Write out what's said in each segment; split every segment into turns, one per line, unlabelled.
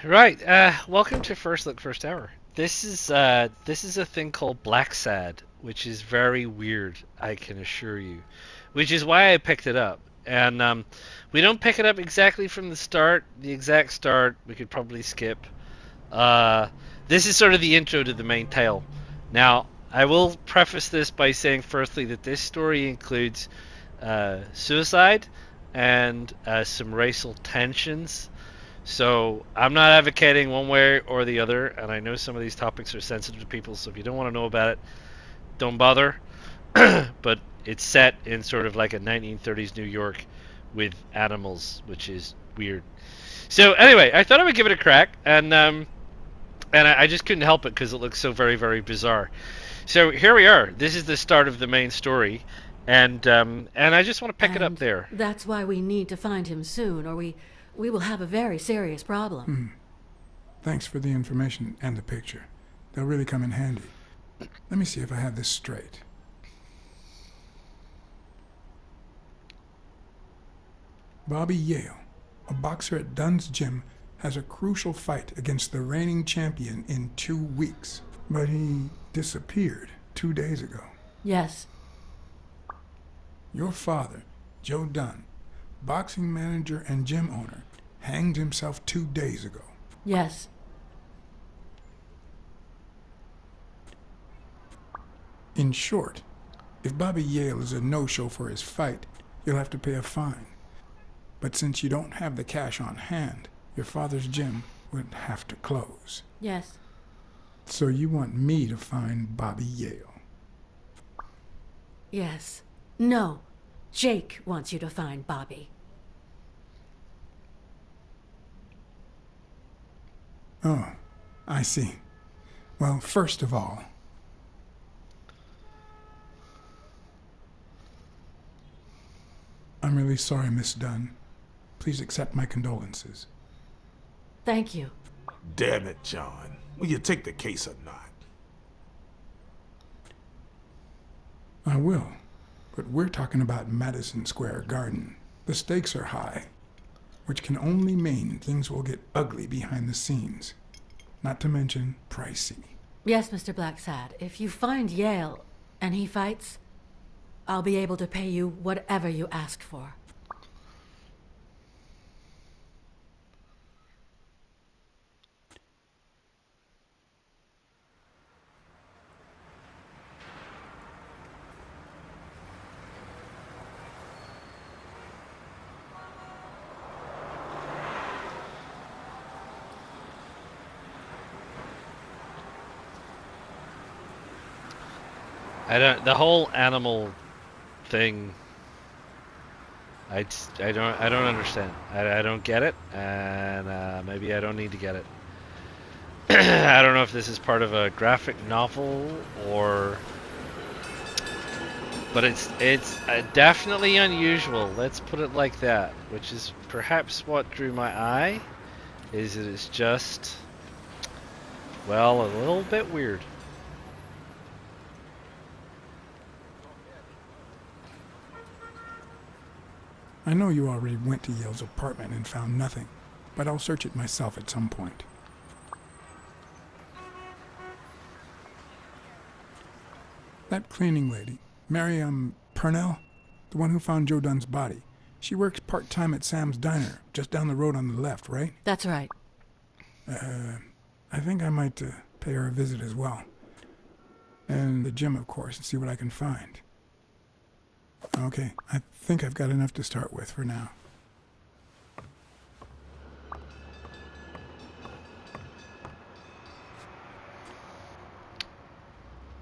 Right. Welcome to First Look First Hour. This is a thing called Blacksad, which is very weird. I can assure you. Which is why I picked it up. And we don't pick it up exactly from the start. The exact start we could probably skip. This is sort of the intro to the main tale. Now, I will preface this by saying firstly that this story includes suicide and some racial tensions. So I'm not advocating one way or the other, and I know some of these topics are sensitive to people, so if you don't want to know about it, don't bother. But it's set in sort of like a 1930s New York with animals, which is weird. So anyway, I thought I would give it a crack, and I just couldn't help it because it looks so very, very bizarre. So here we are. This is the start of the main story, and I just want to pick it up there.
That's why we need to find him soon, or we will have a very serious problem.
Thanks for the information and the picture. They'll really come in handy. Let me see if I have this straight. Bobby Yale, a boxer at Dunn's gym, has a crucial fight against the reigning champion in 2 weeks. But he disappeared 2 days ago.
Yes.
Your father, Joe Dunn, boxing manager and gym owner, hanged himself 2 days ago.
Yes.
In short, if Bobby Yale is a no-show for his fight, you'll have to pay a fine. But since you don't have the cash on hand, your father's gym would have to close.
Yes.
So you want me to find Bobby Yale?
Yes. No. Jake wants you to find Bobby.
Oh, I see. Well, first of all, I'm really sorry, Miss Dunn. Please accept my condolences.
Thank you.
Damn it, John. Will you take the case or not?
I will. But we're talking about Madison Square Garden. The stakes are high, which can only mean things will get ugly behind the scenes. Not to mention pricey.
Yes, Mr. Blacksad. If you find Yale and he fights, I'll be able to pay you whatever you ask for.
The whole animal thing. I don't understand. I don't get it, and maybe I don't need to get it. I don't know if this is part of a graphic novel but it's definitely unusual. Let's put it like that. Which is perhaps what drew my eye. Is that it's just, well, a little bit weird.
I know you already went to Yale's apartment and found nothing, but I'll search it myself at some point. That cleaning lady, Mary, Purnell, the one who found Joe Dunn's body, she works part-time at Sam's Diner, just down the road on the left, right?
That's right.
I think I might pay her a visit as well. And the gym, of course, and see what I can find. Okay, I think I've got enough to start with for now.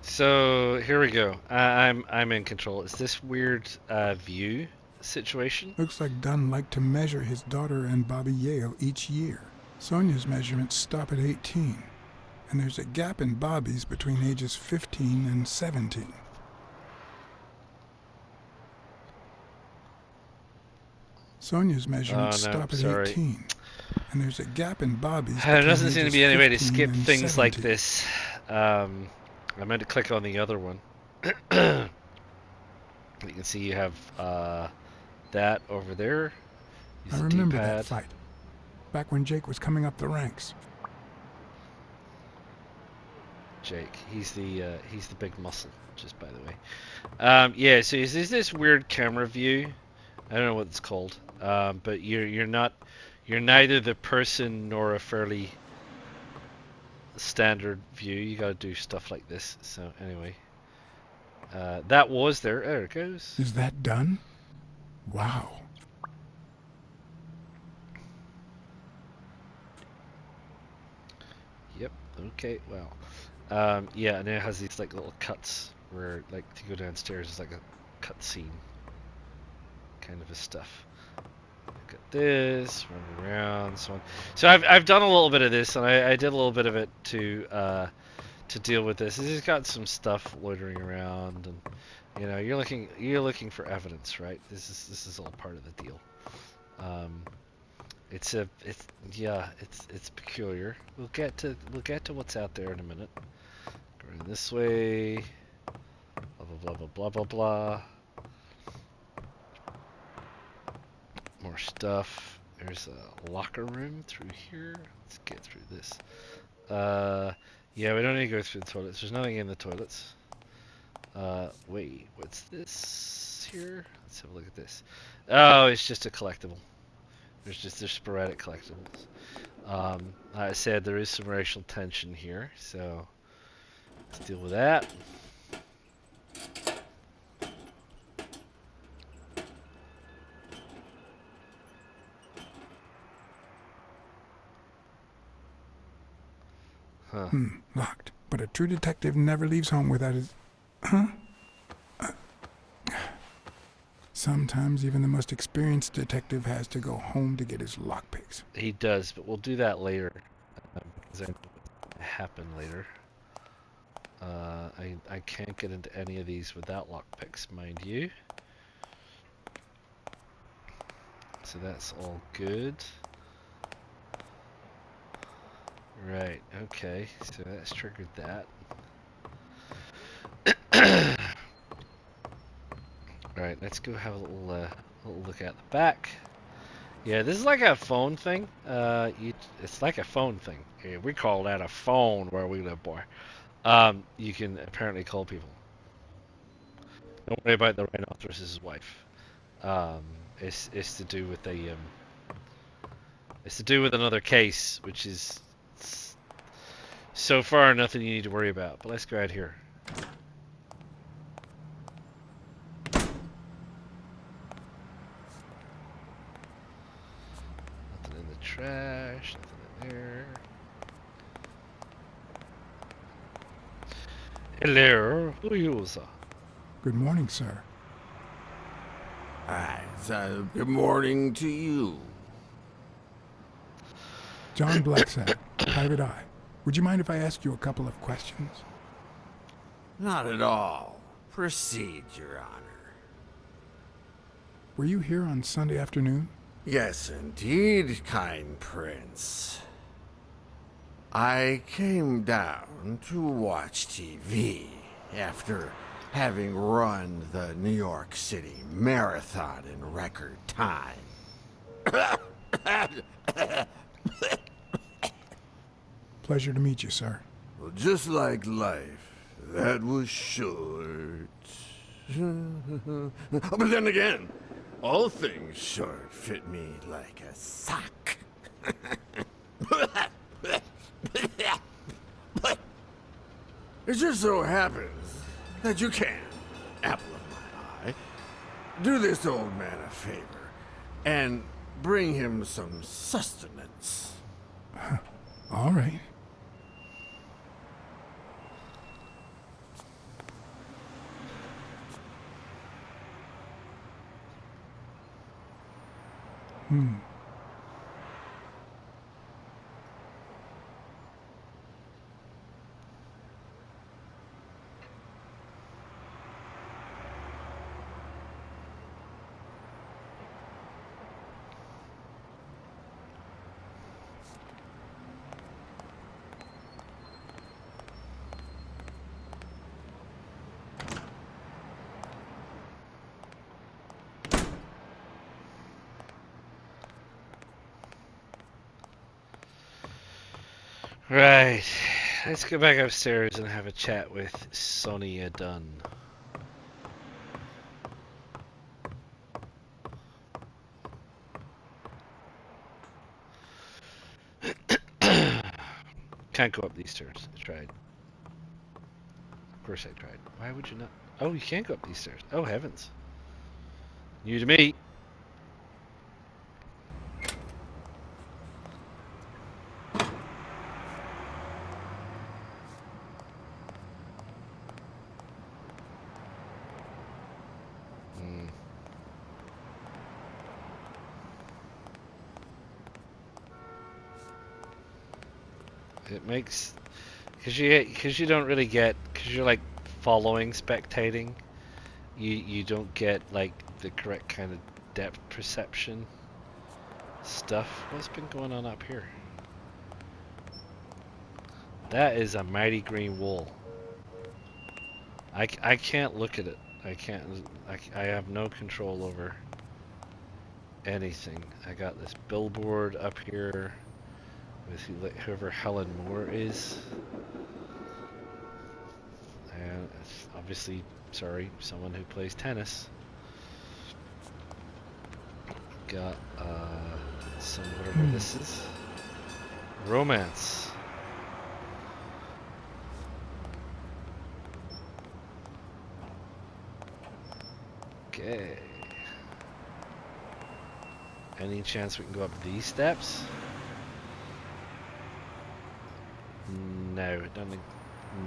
So here we go. I'm in control. Is this weird view situation?
Looks like Dunn liked to measure his daughter and Bobby Yale each year. Sonia's measurements stop at 18, and there's a gap in Bobby's between ages 15 and 17. Sonia's measurements stop at 18, and there's a gap in Bobby's.
There doesn't seem to be any way to skip things
17.
like this. I meant to click on the other one. You can see you have that over there. Use
I
the
remember that
D-pad.
fight. Back when Jake was coming up the ranks.
Jake, he's the big muscle. Just by the way. Yeah. So there's this weird camera view. I don't know what it's called. But you're neither the person nor a fairly standard view. You got to do stuff like this. So anyway, that was there. There it goes.
Is that done? Wow.
Yep. Okay. Well. Yeah, and it has these like little cuts where like to go downstairs is like a cut scene kind of a stuff. Look at this, run around, so on. So I've done a little bit of this, and I did a little bit of it to deal with this. This has got some stuff loitering around, and you know you're looking for evidence, right? This is all part of the deal. It's peculiar. We'll get to what's out there in a minute. Going this way. Blah blah blah blah blah blah. More stuff. There's a locker room through here. Let's get through this. Yeah, we don't need to go through the toilets. There's nothing in the toilets. Wait, what's this here? Let's have a look at this. Oh, it's just a collectible. There's sporadic collectibles. Like I said, there is some racial tension here, so let's deal with that. Huh.
Locked. But a true detective never leaves home without his... Huh? Sometimes even the most experienced detective has to go home to get his lockpicks.
He does, but we'll do that later. Because I know what's happen later. I can't get into any of these without lockpicks, mind you. So that's all good. Right, okay, so that's triggered that. Alright, let's go have a little look at the back. Yeah, this is like a phone thing. It's like a phone thing. Yeah, we call that a phone where we live, boy. You can apparently call people. Don't worry about the rhinoceros's wife. It's to do with it's to do with another case, which is so far nothing you need to worry about. But let's go out here. Nothing in the trash. Nothing in there. Hello, who are you, sir?
Good morning, sir.
Hi, good morning to you.
John Blacksad, Private Eye. Would you mind if I ask you a couple of questions?
Not at all. Proceed, Your Honor.
Were you here on Sunday afternoon?
Yes, indeed, kind prince. I came down to watch TV after having run the New York City Marathon in record time.
Pleasure to meet you, sir.
Well, just like life, that was short. But then again, all things short fit me like a sock. It just so happens that you can, apple of my eye, do this old man a favor and bring him some sustenance.
All right.
Right. Let's go back upstairs and have a chat with Sonia Dunn. Can't go up these stairs. I tried. Of course I tried. Why would you not? Oh, you can't go up these stairs. Oh, heavens. New to me. It makes, because you don't really get, because you're like following, spectating, you don't get like the correct kind of depth perception stuff. What's been going on up here? That is a mighty green wool. I can't look at it. I can't. I have no control over anything. I got this billboard up here with whoever Helen Moore is. And it's obviously, sorry, someone who plays tennis. Got some whatever this is. Romance. Okay. Any chance we can go up these steps? No, don't think.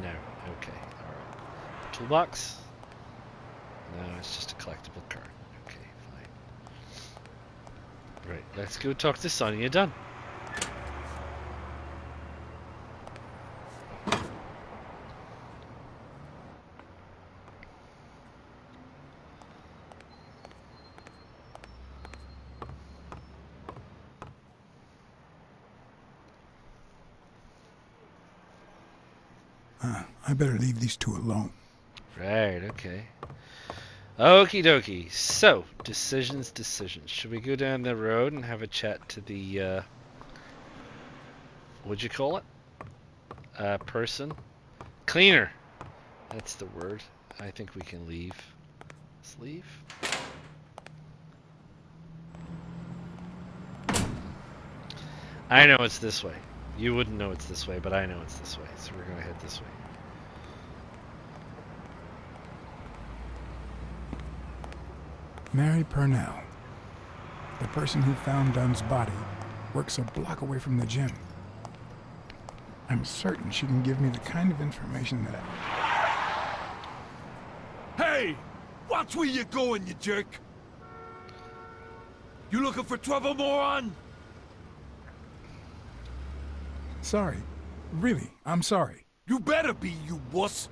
No. Okay. All right. Toolbox. No, it's just a collectible card. Okay, fine. Right. Let's go talk to Sonia Dunn.
I better leave these two alone.
Right, okay. Okie dokie. So, decisions. Should we go down the road and have a chat to the, what'd you call it? Person? Cleaner. That's the word. I think we can leave. Let's leave. I know it's this way. You wouldn't know it's this way, but I know it's this way. So we're gonna head this way.
Mary Purnell, the person who found Dunn's body, works a block away from the gym. I'm certain she can give me the kind of information that
Hey! Watch where you're going, you jerk! You looking for trouble, moron?
Sorry. Really, I'm sorry.
You better be, you wuss!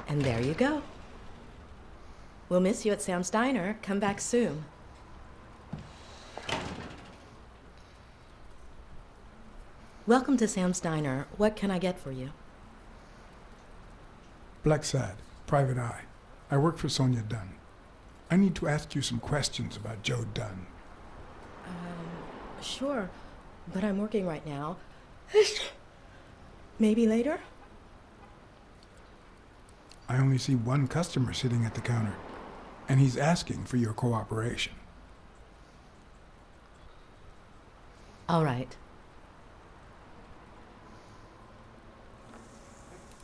And there you go. We'll miss you at Sam's Diner. Come back soon. Welcome to Sam's Diner. What can I get for you?
Blacksad, Private Eye. I work for Sonia Dunn. I need to ask you some questions about Joe Dunn.
Sure, but I'm working right now. Maybe later?
I only see one customer sitting at the counter, and he's asking for your cooperation.
All right.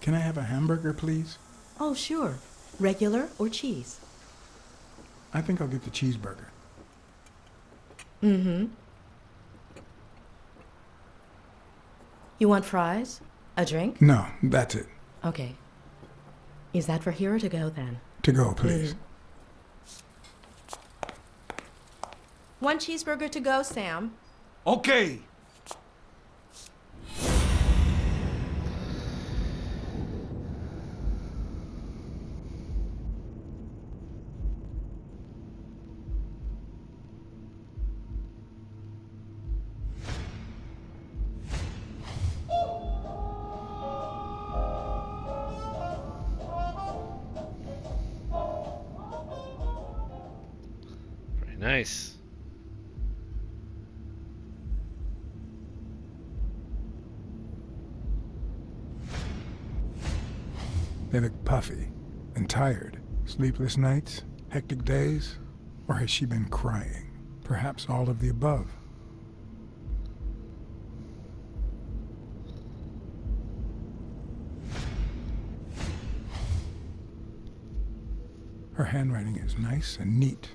Can I have a hamburger, please?
Oh, sure. Regular or cheese?
I think I'll get the cheeseburger.
Mm-hmm. You want fries? A drink?
No, that's it.
Okay. Is that for here or to go, then?
To go, please.
One cheeseburger to go, Sam.
Okay!
Nice.
They look puffy and tired. Sleepless nights? Hectic days? Or has she been crying? Perhaps all of the above. Her handwriting is nice and neat.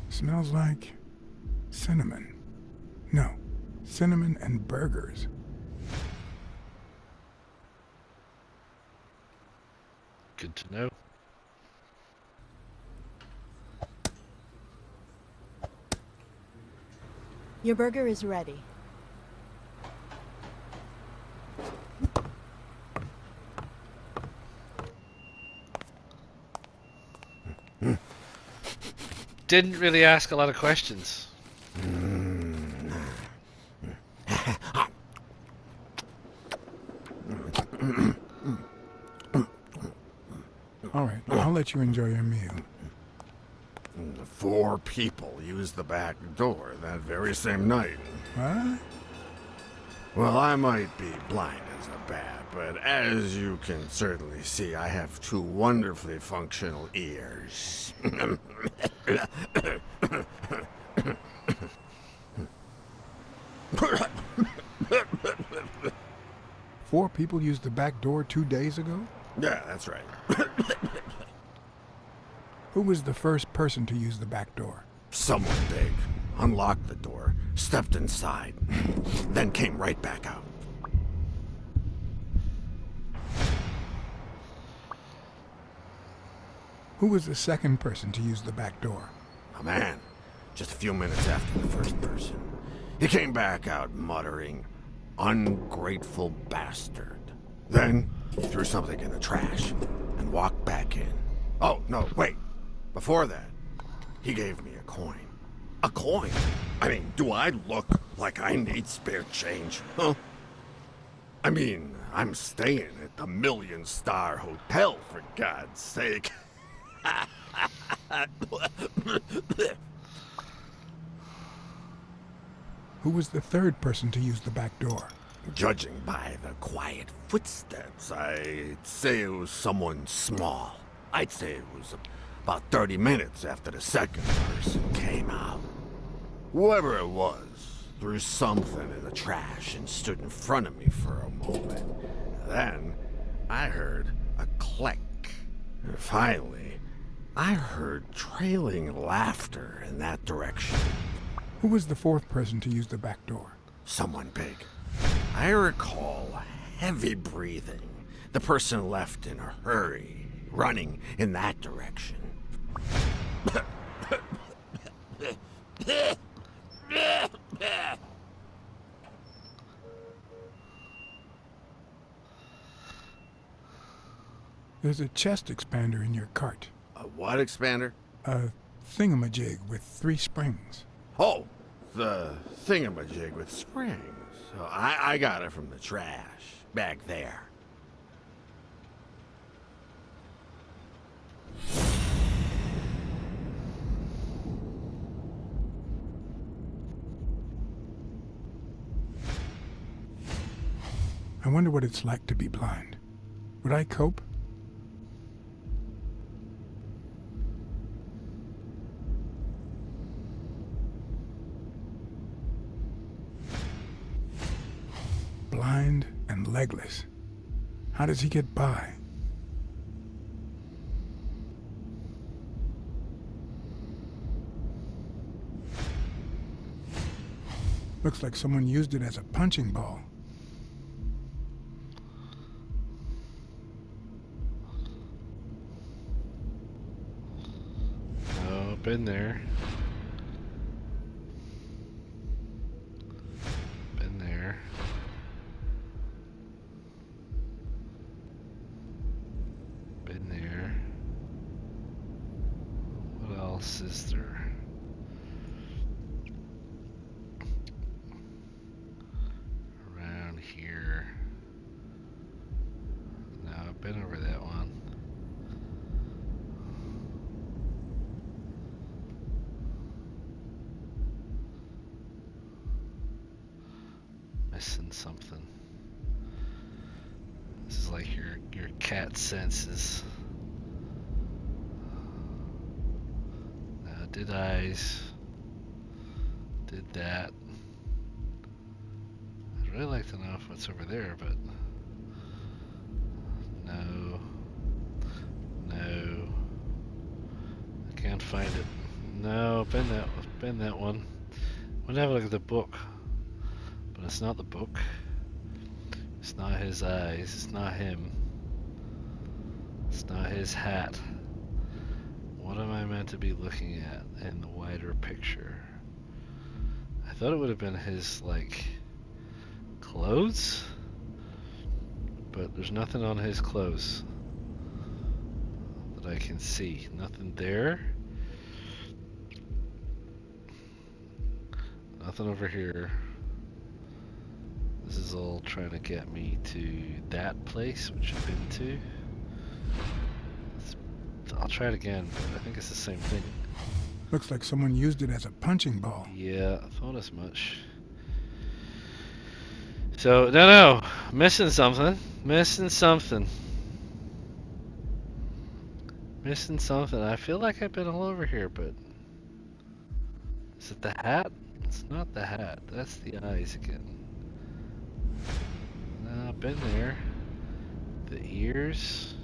Smells like cinnamon. No, cinnamon and burgers.
Good to know.
Your burger is ready.
Didn't really ask a lot of questions.
All right, I'll let you enjoy your meal.
4 people used the back door that very same night.
What?
Well, I might be blind as a bat, but as you can certainly see, I have 2 wonderfully functional ears.
4 people used the back door 2 days ago?
Yeah, that's right.
Who was the first person to use the back door?
Someone big unlocked the door, stepped inside, then came right back out.
Who was the second person to use the back door?
A man, just a few minutes after the first person. He came back out muttering, "Ungrateful bastard." Then he threw something in the trash and walked back in. Oh, no, wait. Before that, he gave me a coin. A coin? I mean, do I look like I need spare change, huh? I mean, I'm staying at the Million-Star Hotel, for God's sake.
Who was the third person to use the back door?
Judging by the quiet footsteps, I'd say it was someone small. I'd say it was about 30 minutes after the second person came out. Whoever it was threw something in the trash and stood in front of me for a moment. Then I heard a click. And finally, I heard trailing laughter in that direction.
Who was the fourth person to use the back door?
Someone big. I recall heavy breathing. The person left in a hurry, running in that direction.
There's a chest expander in your cart.
A what expander?
A thingamajig with 3 springs.
Oh, the thingamajig with springs. Oh, I got it from the trash, back there.
I wonder what it's like to be blind. Would I cope? Blind and legless. How does he get by? Looks like someone used it as a punching ball.
Oh, been there. Been there. Been there. What else is there? missing something. This is like your cat senses. Did eyes. Did that. I'd really like to know what's over there, but no. No. I can't find it. No, been that one. I want to have a look at the book. But it's not the book. It's not his eyes. It's not him. It's not his hat. What am I meant to be looking at in the wider picture? I thought it would have been his, like, clothes? But there's nothing on his clothes that I can see. Nothing there. Nothing over here. This is all trying to get me to that place, which I've been to. I'll try it again, but I think it's the same thing.
Looks like someone used it as a punching ball.
Yeah, I thought as much. So, no, missing something. Missing something. Missing something. I feel like I've been all over here, but... Is it the hat? It's not the hat. That's the eyes again. No, I've been there. The ears.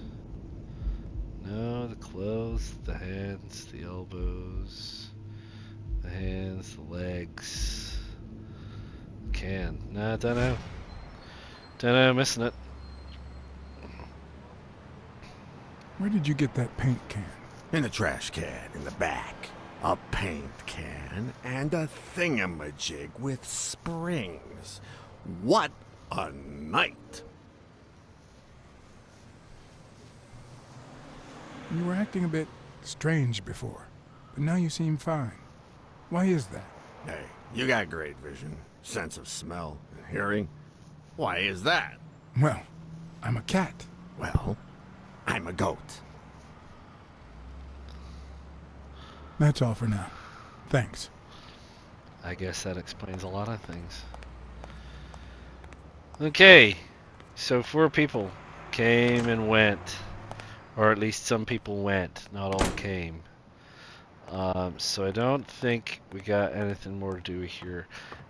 No, the clothes, the hands, the elbows, the hands, the legs. Can. No, I don't know. Don't know, missing it.
Where did you get that paint can?
In a trash can in the back. A paint can and a thingamajig with springs. What a night!
You were acting a bit strange before, but now you seem fine. Why is that?
Hey, you got great vision, sense of smell, and hearing. Why is that?
Well, I'm a cat.
Well, I'm a goat.
That's all for now. Thanks.
I guess that explains a lot of things. Okay, so 4 people came and went. Or at least some people went, not all came. So I don't think we got anything more to do here.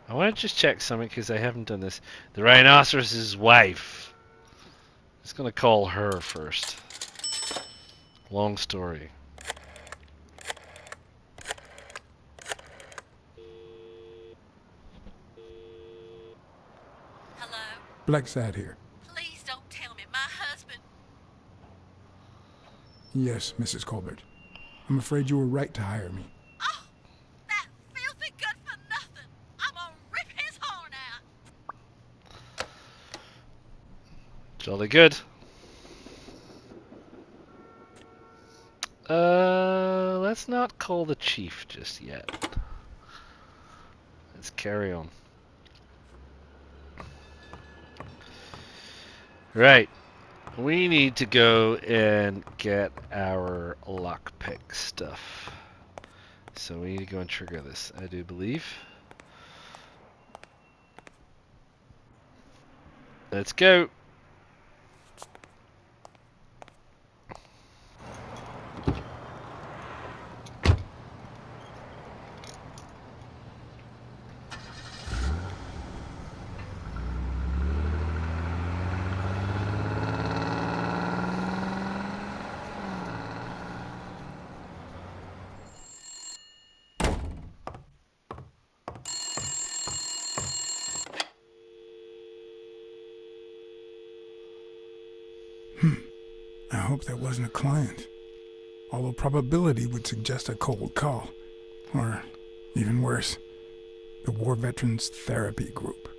I want to just check something because I haven't done this. The rhinoceros's wife. I'm just going to call her first. Long story.
Hello?
Blacksad here.
Please don't tell me my husband...
Yes, Mrs. Colbert. I'm afraid you were right to hire me.
Oh, that filthy good for nothing. I'm gonna rip his horn out.
Jolly good. Let's not call the chief just yet. Let's carry on. Right. We need to go and get our lockpick stuff. So we need to go and trigger this, I do believe. Let's go.
I hope that wasn't a client. Although probability would suggest a cold call. Or, even worse, the War Veterans Therapy Group.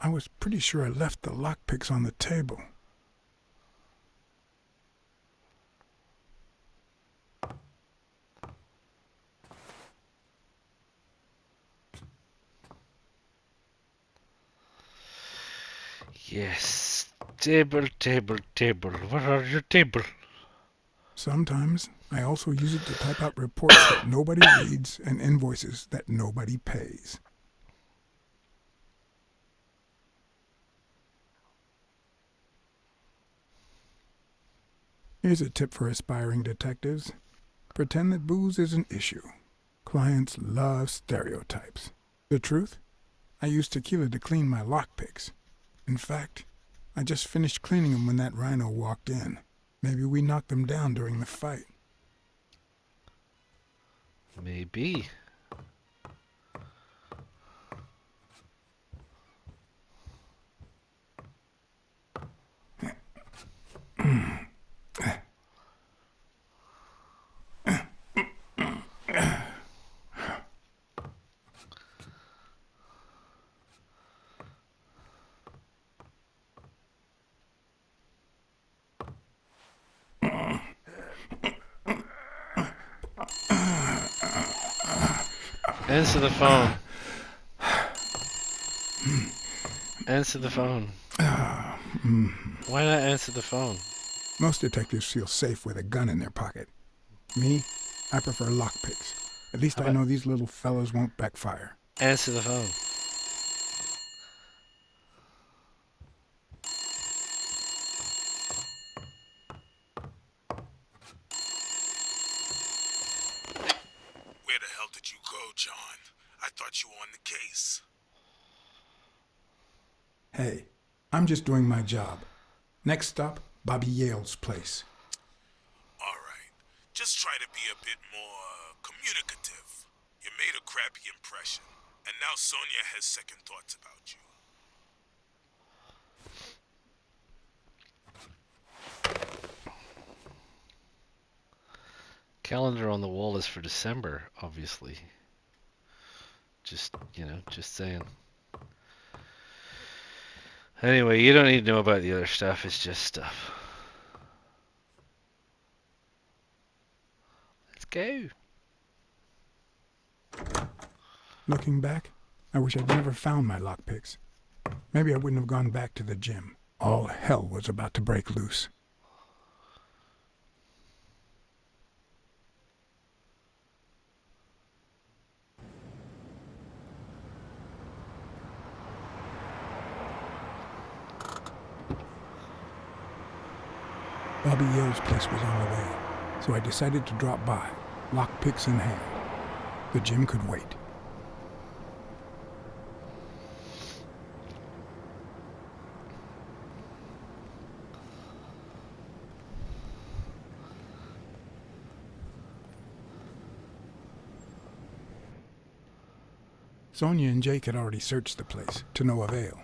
I was pretty sure I left the lockpicks on the table.
Yes. Table, table, table. Where are your table?
Sometimes I also use it to type out reports that nobody reads and invoices that nobody pays. Here's a tip for aspiring detectives. Pretend that booze is an issue. Clients love stereotypes. The truth? I use tequila to clean my lockpicks. In fact, I just finished cleaning them when that rhino walked in. Maybe we knocked them down during the fight.
Maybe. Answer the phone. Answer the phone. Why not answer the phone?
Most detectives feel safe with a gun in their pocket. Me, I prefer lockpicks. At least I know these little fellows won't backfire.
Answer the phone.
Where the hell did you go, John? I thought you were on the case.
Hey, I'm just doing my job. Next stop, Bobby Yale's place.
All right. Just try to be a bit more communicative. You made a crappy impression, and now Sonia has second thoughts about you.
Calendar on the wall is for December, obviously. Just, just saying. Anyway, you don't need to know about the other stuff. It's just stuff. Let's go.
Looking back, I wish I'd never found my lockpicks. Maybe I wouldn't have gone back to the gym. All hell was about to break loose. Bobby Yale's place was on the way, so I decided to drop by, lockpicks in hand. The gym could wait. Sonia and Jake had already searched the place, to no avail.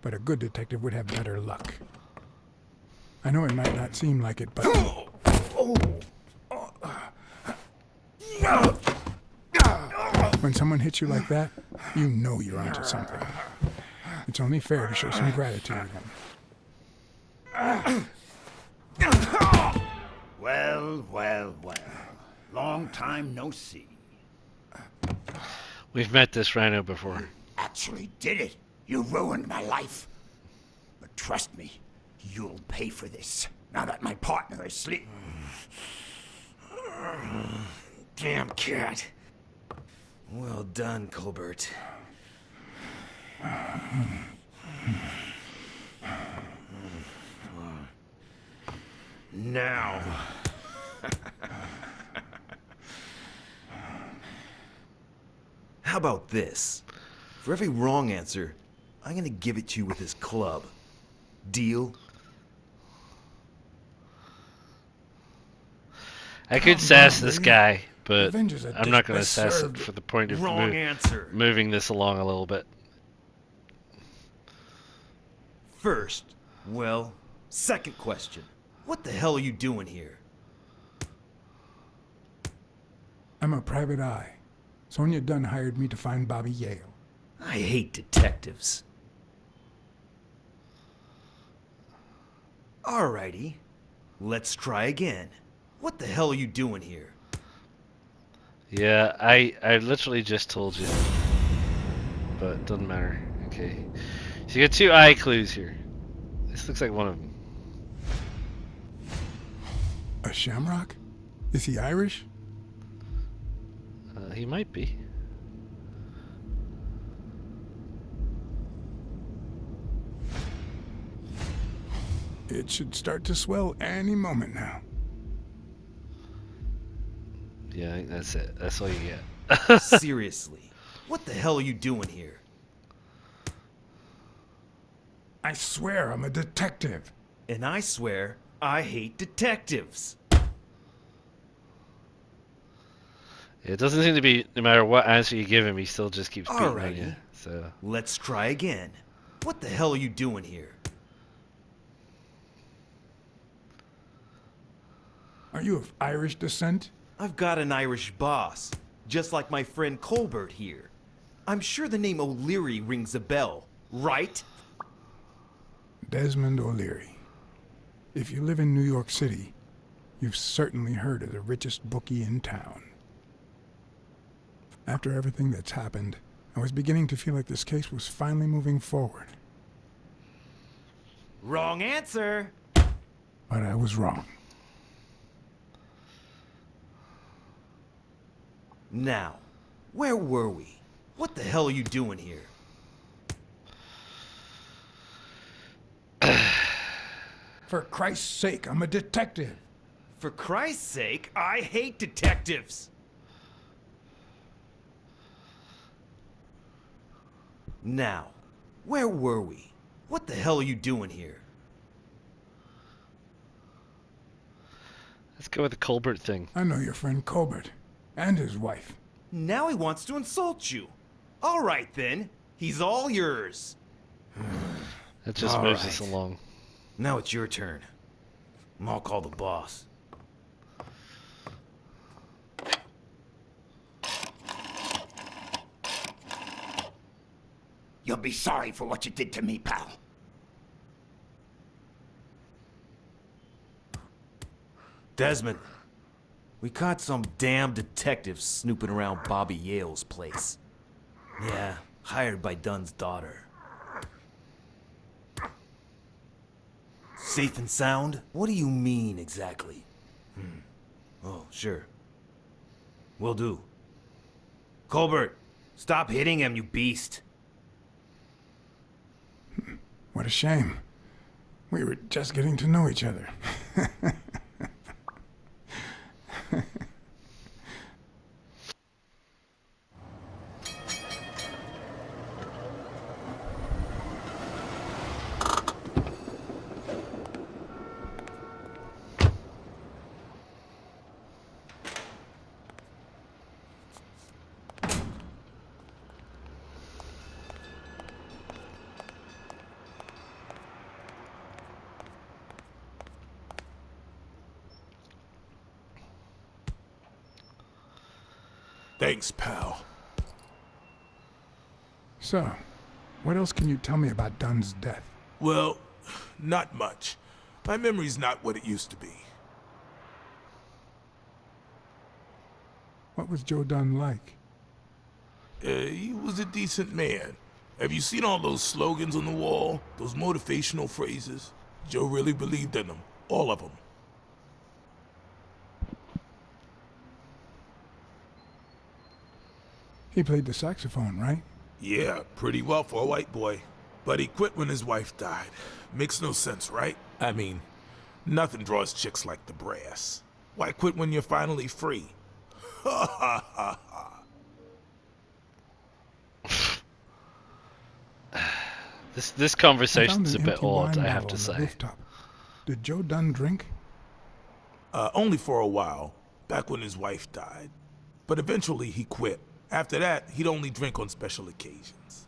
But a good detective would have better luck. I know it might not seem like it, but... When someone hits you like that, you know you're onto something. It's only fair to show some gratitude.
Well, well, well. Long time no see.
We've met this rhino before.
Actually did it. You ruined my life. But trust me, you'll pay for this, now that my partner is asleep.
Damn cat. Well done, Colbert. Now. How about this? For every wrong answer, I'm gonna give it to you with this club. Deal?
I could sass this guy, but
Avengers are
I'm not going to
best
sass it
served.
for the point of
Wrong answer.
moving this along a little bit.
First, well, second question. What the hell are you doing here?
I'm a private eye. Sonia Dunn hired me to find Bobby Yale.
I hate detectives. Alrighty, let's try again. What the hell are you doing here?
Yeah, I literally just told you. But it doesn't matter. Okay. So you got 2 eye clues here. This looks like one of them.
A shamrock? Is he Irish?
He might be.
It should start to swell any moment now.
Yeah, I think that's it. That's all you get.
Seriously, what the hell are you doing here?
I swear I'm a detective.
And I swear, I hate detectives.
It doesn't seem to be, no matter what answer you give him, he still just keeps beating on
Alrighty.
you. So
Let's try again. What the hell are you doing here?
Are you of Irish descent?
I've got an Irish boss, just like my friend Colbert here. I'm sure the name O'Leary rings a bell, right?
Desmond O'Leary. If you live in New York City, you've certainly heard of the richest bookie in town. After everything that's happened, I was beginning to feel like this case was finally moving forward.
Wrong answer.
But I was wrong.
Now, where were we? What the hell are you doing here?
For Christ's sake, I'm a detective.
For Christ's sake, I hate detectives. Now, where were we? What the hell are you doing here?
let's go with the Colbert thing.
I know your friend Colbert and his wife.
Now he wants to insult you. All right then, he's all yours.
That just
All
moves
right.
us along.
Now it's your turn. I'll call the boss.
You'll be sorry for what you did to me, pal.
Desmond, we caught some damn detective snooping around Bobby Yale's place. Yeah, hired by Dunn's daughter. Safe and sound? What do you mean exactly? Oh, sure. Will do. Colbert, stop hitting him, you beast.
What a shame. We were just getting to know each other.
Thanks, pal.
So, what else can you tell me about Dunn's death?
Well, not much. My memory's not what it used to be.
What was Joe Dunn like?
He was a decent man. Have you seen all those slogans on the wall? Those motivational phrases? Joe really believed in them. All of them.
He played the saxophone, right?
Yeah, pretty well for a white boy. But he quit when his wife died. Makes no sense, right? I mean, nothing draws chicks like the brass. Why quit when you're finally free? Ha ha ha ha.
This
I
conversation's
found
a
an
bit
empty
odd,
wine
I have
bottle
to
on the
say.
rooftop. Did Joe Dunn drink?
Only for a while, back when his wife died. But eventually he quit. After that, he'd only drink on special occasions.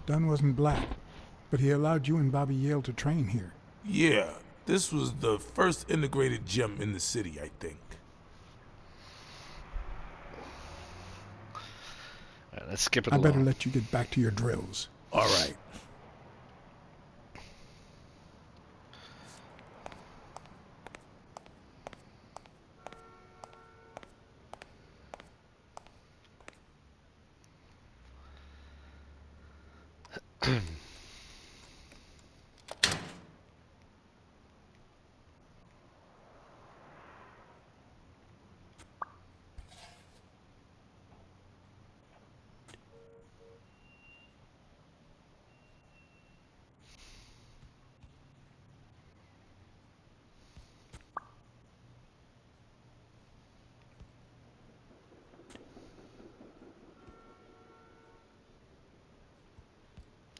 Dunn wasn't black, but he allowed you and Bobby Yale to train here.
Yeah, this was the first integrated gym in the city, I think.
Alright, let's skip it
I
along.
better let you get back to your drills.
All right.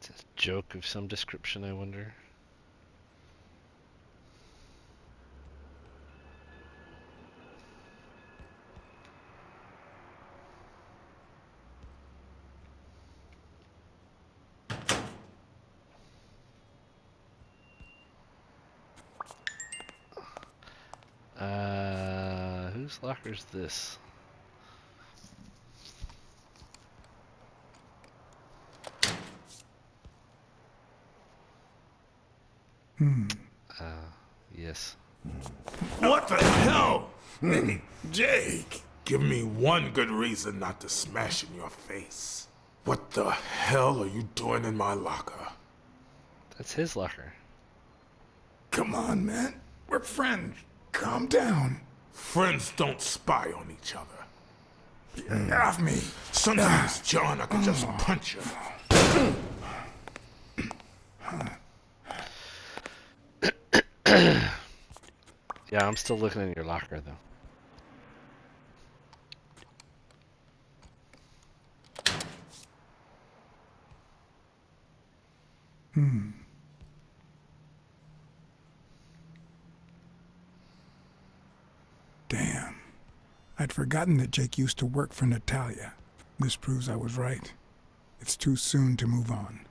It's a joke of some description, I wonder. Whose locker's this? Yes.
What the hell? Hey, Jake, give me one good reason not to smash in your face. What the hell are you doing in my locker?
That's his locker.
Come on, man. We're friends. Calm down.
Friends don't spy on each other.
Get off me.
Sometimes, John, I could just punch you.
Yeah, I'm still looking in your locker, though.
Damn. I'd forgotten that Jake used to work for Natalia. This proves I was right. It's too soon to move on.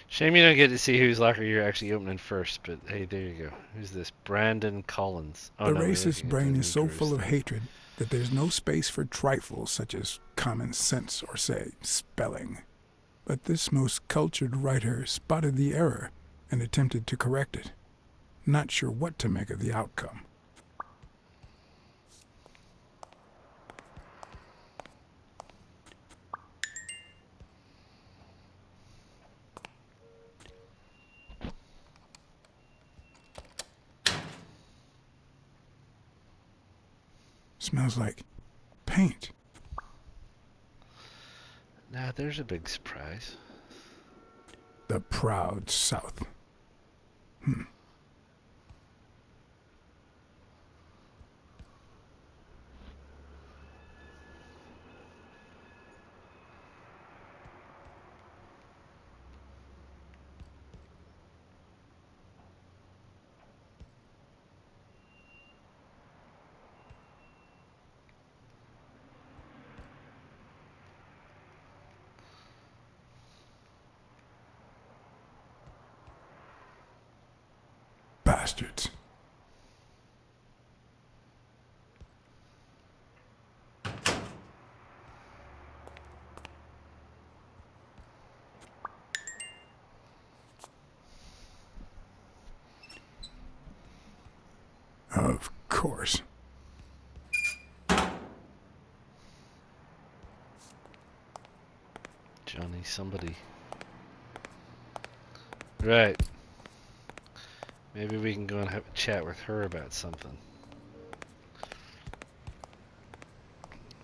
Shame you don't get to see whose locker you're actually opening first, but hey, there you go. Who's this? Brandon Collins. Oh,
The
no, we're
racist
looking at
brain
the
is so
new
full of
Jerusalem.
hatred that there's no space for trifles such as common sense or, say, spelling. But this most cultured writer spotted the error and attempted to correct it. Not sure what to make of the outcome. Smells like paint.
Now, there's a big surprise.
The proud South. Bastards. Of course.
Johnny somebody. Right. Maybe we can go and have a chat with her about something.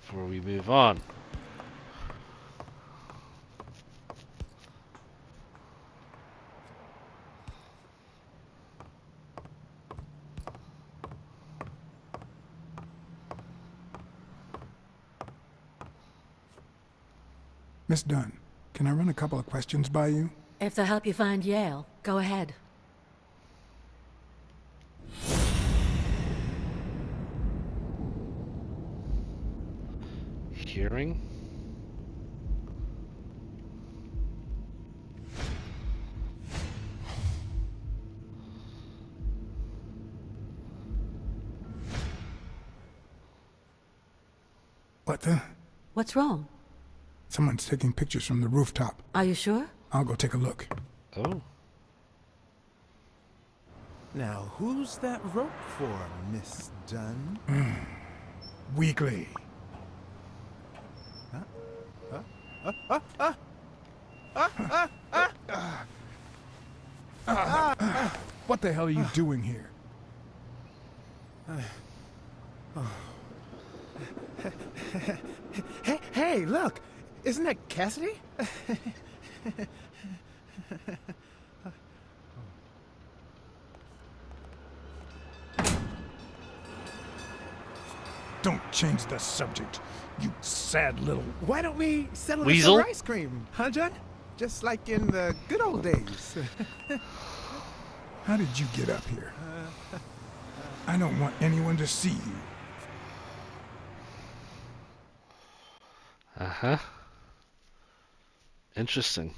Before we move on.
Miss Dunn, can I run a couple of questions by you?
If they'll help you find Yale, go ahead.
Hearing?
What the?
What's wrong?
Someone's taking pictures from the rooftop.
Are you sure?
I'll go take a look.
Oh.
Now, who's that rope for, Miss Dunn?
Weekly. What the hell are you doing here?
Hey, look! Isn't that Cassidy?
Don't change the subject, you sad little...
Why don't we settle
Weasel?
this over ice cream, huh, John? Just like in the good old days.
How did you get up here? I don't want anyone to see you.
Uh-huh. Interesting.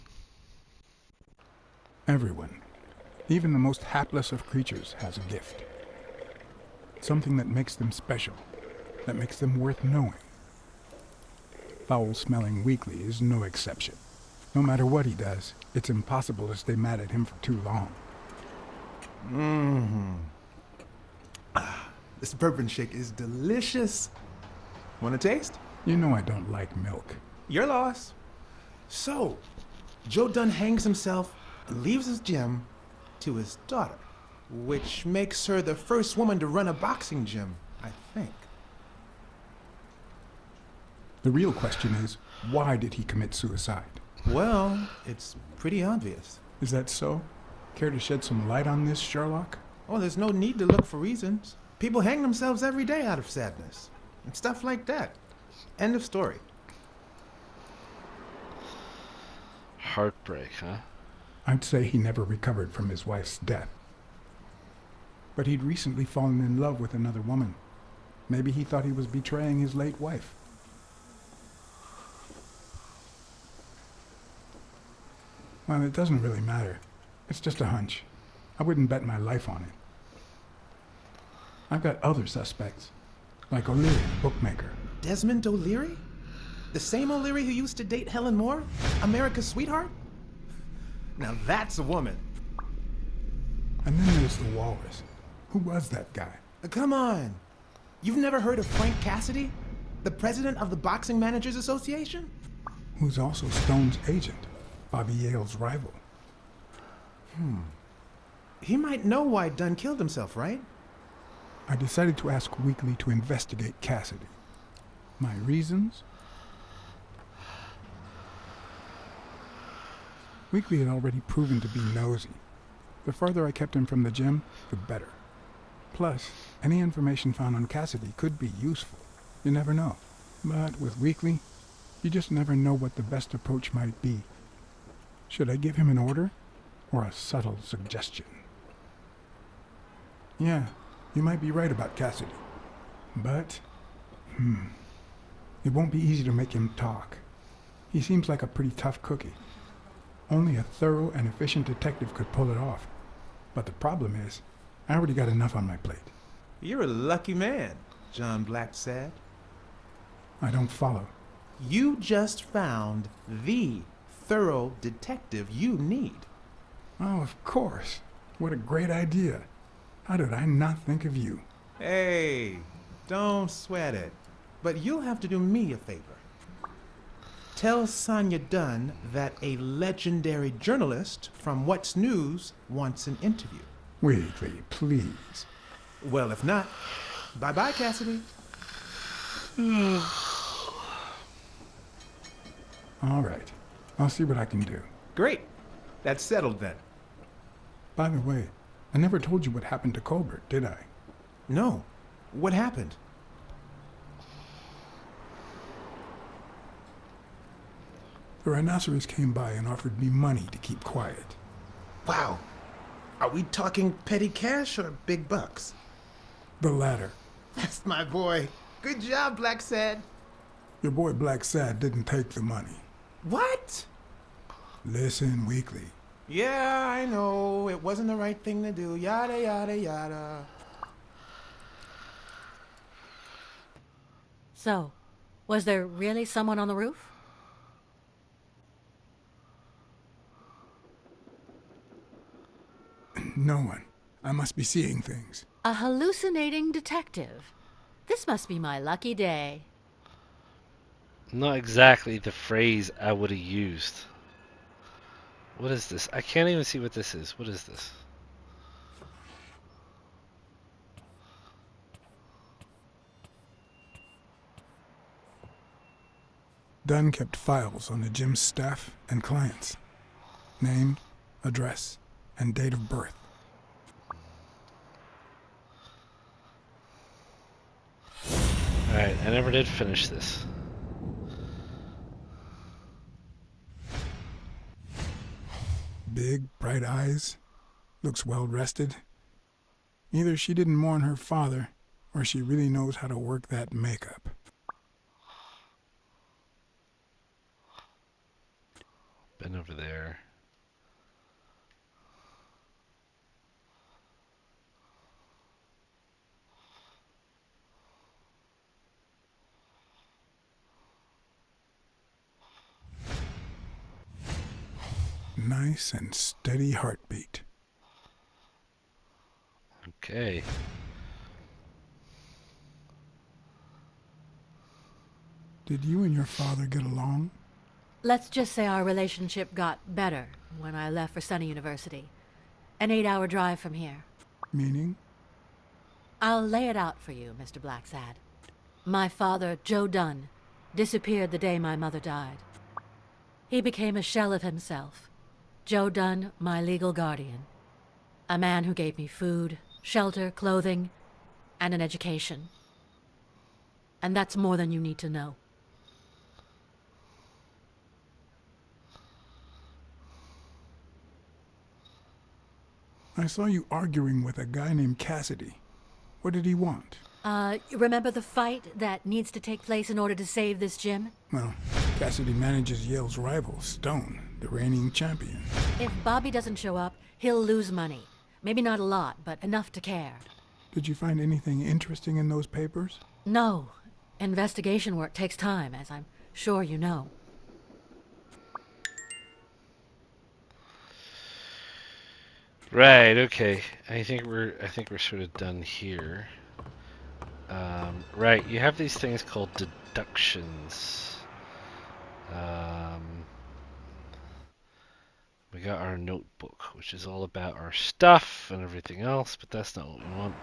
Everyone, even the most hapless of creatures, has a gift. Something that makes them special, that makes them worth knowing. Foul-smelling Weekly is no exception. No matter what he does, it's impossible to stay mad at him for too long.
This bourbon shake is delicious. Want a taste?
You know I don't like milk.
Your loss. So, Joe Dunn hangs himself and leaves his gym to his daughter, which makes her the first woman to run a boxing gym, I think.
The real question is, why did he commit suicide?
Well, it's pretty obvious.
Is that so? Care to shed some light on this, Sherlock?
Oh, there's no need to look for reasons. People hang themselves every day out of sadness. And stuff like that. End of story.
Heartbreak, huh?
I'd say he never recovered from his wife's death. But he'd recently fallen in love with another woman. Maybe he thought he was betraying his late wife. Well, it doesn't really matter. It's just a hunch. I wouldn't bet my life on it. I've got other suspects, like O'Leary, the bookmaker.
Desmond O'Leary? The same O'Leary who used to date Helen Moore? America's sweetheart? Now that's a woman.
And then there's the Walrus. Who was that guy?
Come on. You've never heard of Frank Cassidy? The president of the Boxing Managers Association?
Who's also Stone's agent, Bobby Yale's rival.
He might know why Dunn killed himself, right?
I decided to ask Weekly to investigate Cassidy. My reasons? Weekly had already proven to be nosy. The farther I kept him from the gym, the better. Plus, any information found on Cassidy could be useful. You never know. But with Weekly, you just never know what the best approach might be. Should I give him an order, or a subtle suggestion? Yeah, you might be right about Cassidy. But, it won't be easy to make him talk. He seems like a pretty tough cookie. Only a thorough and efficient detective could pull it off. But the problem is, I already got enough on my plate.
You're a lucky man, John Blacksad.
I don't follow.
You just found the thorough detective you need.
Oh, of course. What a great idea. How did I not think of you?
Hey, don't sweat it. But you'll have to do me a favor. Tell Sonia Dunn that a legendary journalist from What's News wants an interview.
Weekly, please.
Well, if not, bye-bye, Cassidy.
All right. I'll see what I can do.
Great. That's settled then.
By the way, I never told you what happened to Colbert, did I?
No. What happened?
The rhinoceros came by and offered me money to keep quiet.
Wow. Are we talking petty cash or big bucks?
The latter.
That's my boy. Good job, Blacksad.
Your boy Blacksad didn't take the money.
What?
Listen, Weekly.
Yeah, I know. It wasn't the right thing to do. Yada, yada, yada.
So, was there really someone on the roof?
No one. I must be seeing things.
A hallucinating detective. This must be my lucky day.
Not exactly the phrase I would have used. What is this? I can't even see what this is. What is this?
Dunn kept files on the gym's staff and clients. Name, address, and date of birth.
Alright, I never did finish this.
Big, bright eyes. Looks well rested. Either she didn't mourn her father, or she really knows how to work that makeup.
Been over there.
Nice and steady heartbeat.
Okay.
Did you and your father get along?
Let's just say our relationship got better when I left for Sunny University. An 8-hour drive from here.
Meaning?
I'll lay it out for you, Mr. Blacksad. My father, Joe Dunn, disappeared the day my mother died. He became a shell of himself. Joe Dunn, my legal guardian. A man who gave me food, shelter, clothing, and an education. And that's more than you need to know.
I saw you arguing with a guy named Cassidy. What did he want?
Remember the fight that needs to take place in order to save this gym?
Well, Cassidy manages Yale's rival, Stone, the reigning champion.
If Bobby doesn't show up, he'll lose money. Maybe not a lot, but enough to care.
Did you find anything interesting in those papers?
No. Investigation work takes time, as I'm sure you know.
Right, okay. I think we're sort of done here. Right, you have these things called deductions. We got our notebook, which is all about our stuff and everything else, but that's not what we want.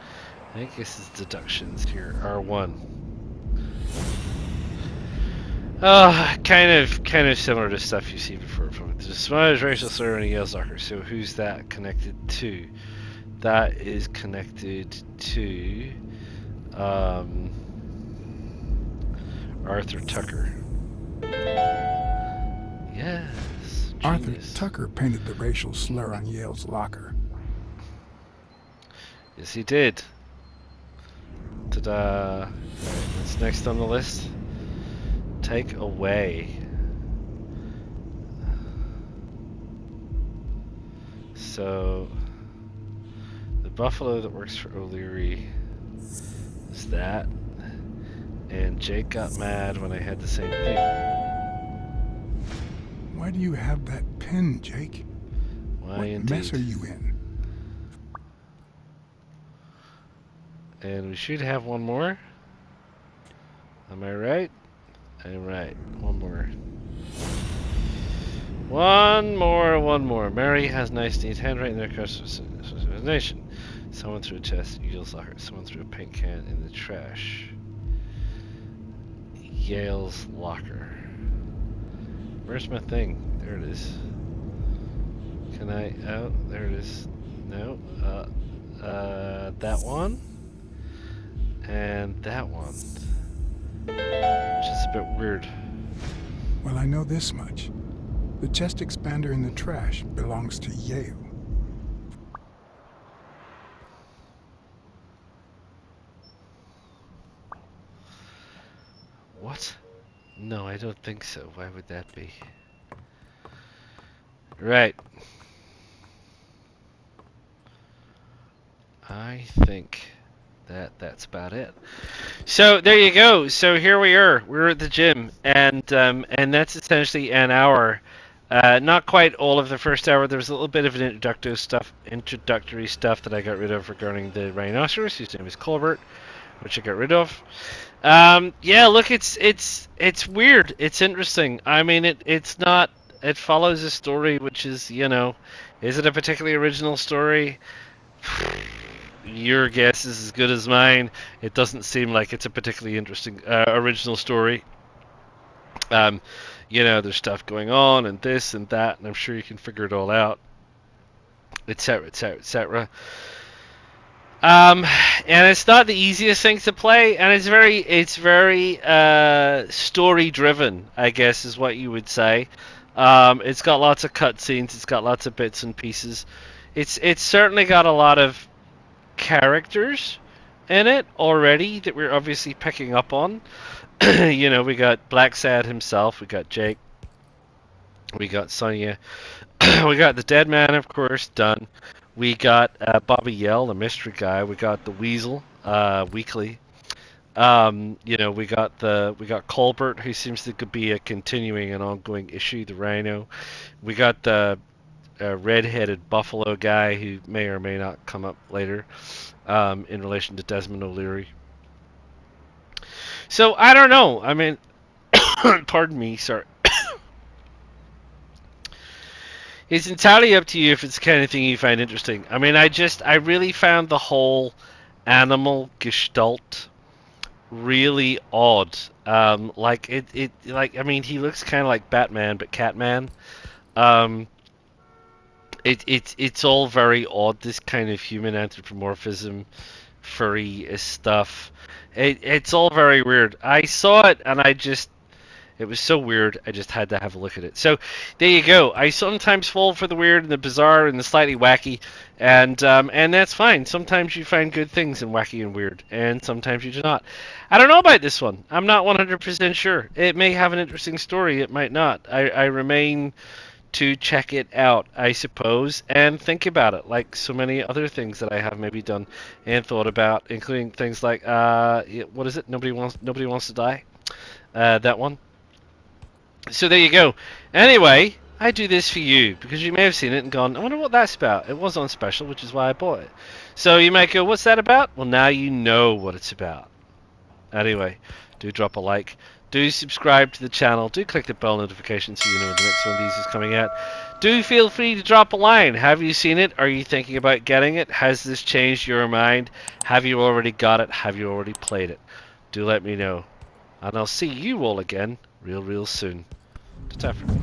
I think this is deductions here. R1. Kind of similar to stuff you see before. The smart racial slur in a Yale soccer. So who's that connected to? That is connected to Arthur Tucker. Yes.
Arthur
Genius.
Tucker painted the racial slur on Yale's locker.
Yes, he did. Ta-da. What's next on the list? Take away. So, the buffalo that works for O'Leary is that. And Jake got mad when I had the same thing.
Why do you have that pen, Jake?
Why
what
indeed?
mess are you in?
And we should have one more. Am I right? I'm right. One more. One more. Mary has nice, neat handwriting in their nation. Someone threw a chest, Yale's locker. Someone threw a paint can in the trash. Yale's locker. Where's my thing? There it is. Can I? Oh, there it is. No. That one. And that one. Which is a bit weird.
Well, I know this much. The chest expander in the trash belongs to Yale.
What? No, I don't think so. Why would that be? Right. I think that's about it. So there you go. So here we are. We're at the gym, and that's essentially an hour Not quite all of the first hour. There was a little bit of an introductory stuff that I got rid of regarding the rhinoceros, whose name is Colbert, which I got rid of. Yeah, look, it's weird. It's interesting. I mean, it's not. It follows a story which is, is it a particularly original story? Your guess is as good as mine. It doesn't seem like it's a particularly interesting original story. There's stuff going on and this and that, and I'm sure you can figure it all out, etc., etc., etc. And it's not the easiest thing to play, and it's very story driven, I guess is what you would say. It's got lots of cutscenes, it's got lots of bits and pieces. It's certainly got a lot of characters in it already that we're obviously picking up on. We got Blacksad himself, we got Jake, we got Sonya, we got the Dead Man, of course, done. We got Bobby Yell, the mystery guy. We got the Weasel, Weekly. We got Colbert, who seems to be a continuing and ongoing issue. The Rhino. We got the red-headed Buffalo guy, who may or may not come up later, in relation to Desmond O'Leary. So I don't know. I mean, pardon me, sorry. It's entirely up to you if it's the kind of thing you find interesting. I mean, I really found the whole animal gestalt really odd. I mean, he looks kind of like Batman, but Catman. It's all very odd. This kind of human anthropomorphism, furry stuff. It's all very weird. I saw it and it was so weird, I just had to have a look at it. So, there you go. I sometimes fall for the weird and the bizarre and the slightly wacky, and that's fine. Sometimes you find good things in wacky and weird, and sometimes you do not. I don't know about this one. I'm not 100% sure. It may have an interesting story, it might not. I remain to check it out, I suppose, and think about it, like so many other things that I have maybe done and thought about, including things like, what is it? Nobody wants to die? That one. So there you go. Anyway, I do this for you because you may have seen it and gone, I wonder what that's about. It was on special, which is why I bought it. So you might go, what's that about? Well, now you know what it's about. Anyway, do drop a like. Do subscribe to the channel. Do click the bell notification so you know when the next one of these is coming out. Do feel free to drop a line. Have you seen it? Are you thinking about getting it? Has this changed your mind? Have you already got it? Have you already played it? Do let me know. And I'll see you all again real soon. Ta-ta for now.